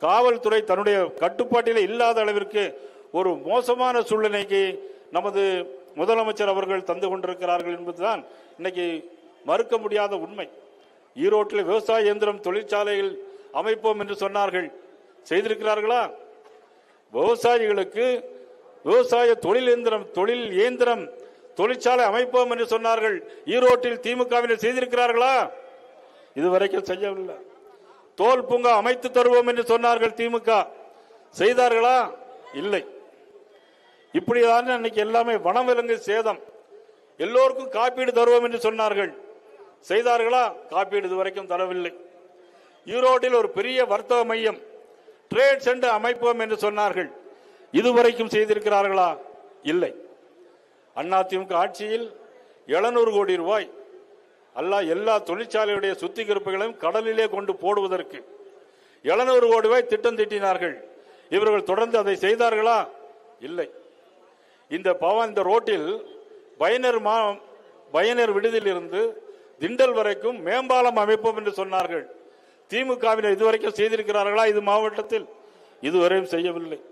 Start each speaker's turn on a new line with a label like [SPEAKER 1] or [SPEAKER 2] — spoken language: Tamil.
[SPEAKER 1] காவல்துறை தன்னுடைய கட்டுப்பாட்டில் இல்லாத அளவிற்கு ஒரு மோசமான சூழ்நிலைக்கு நமது முதலமைச்சர் அவர்கள் தந்து கொண்டிருக்கிறார்கள் என்பதுதான் இன்னைக்கு மறுக்க முடியாத உண்மை. ஈரோட்டில் விவசாய இயந்திரம் தொழிற்சாலைகள் அமைப்போம் என்று சொன்னார்கள், செய்திருக்கிறார்களா? விவசாயிகளுக்கு விவசாய தொழில் இயந்திரம் தொழிற்சாலை அமைப்போம் என்று சொன்னார்கள். ஈரோட்டில் திமுகவினர் செய்திருக்கிறார்களா? இதுவரைக்கும் செய்யவில்லை. தோல் பூங்கா அமைத்து தருவோம் என்று சொன்னார்கள் திமுக, செய்தார்களா? இல்லை. இப்படிதான் இன்னைக்கு எல்லாமே வனவிலங்கு சேதம், எல்லோருக்கும் காப்பீடு தருவோம் என்று சொன்னார்கள், செய்தார்களா? காப்பீடு இதுவரைக்கும் தரவில்லை. ஈரோட்டில் ஒரு பெரிய வர்த்தக மையம் ட்ரேட் சென்டர் அமைப்போம் என்று சொன்னார்கள், இதுவரைக்கும் செய்திருக்கிறார்களா? இல்லை. அதிமுக ஆட்சியில் 700 கோடி ரூபாய் எல்லா தொழிற்சாலையுடைய சுத்திகரிப்புகளையும் கடலிலே கொண்டு போடுவதற்கு 700 கோடி ரூபாய் திட்டம் தீட்டினார்கள். இவர்கள் தொடர்ந்து அதை செய்தார்களா? இல்லை. இந்த ரோட்டில் பயனர் விடுதியில் இருந்து திண்டல் வரைக்கும் மேம்பாலம் அமைப்போம் என்று சொன்னார்கள். திமுகவினர் இதுவரைக்கும் செய்திருக்கிறார்களா? இது மாவட்டத்தில் இதுவரையும் செய்யவில்லை.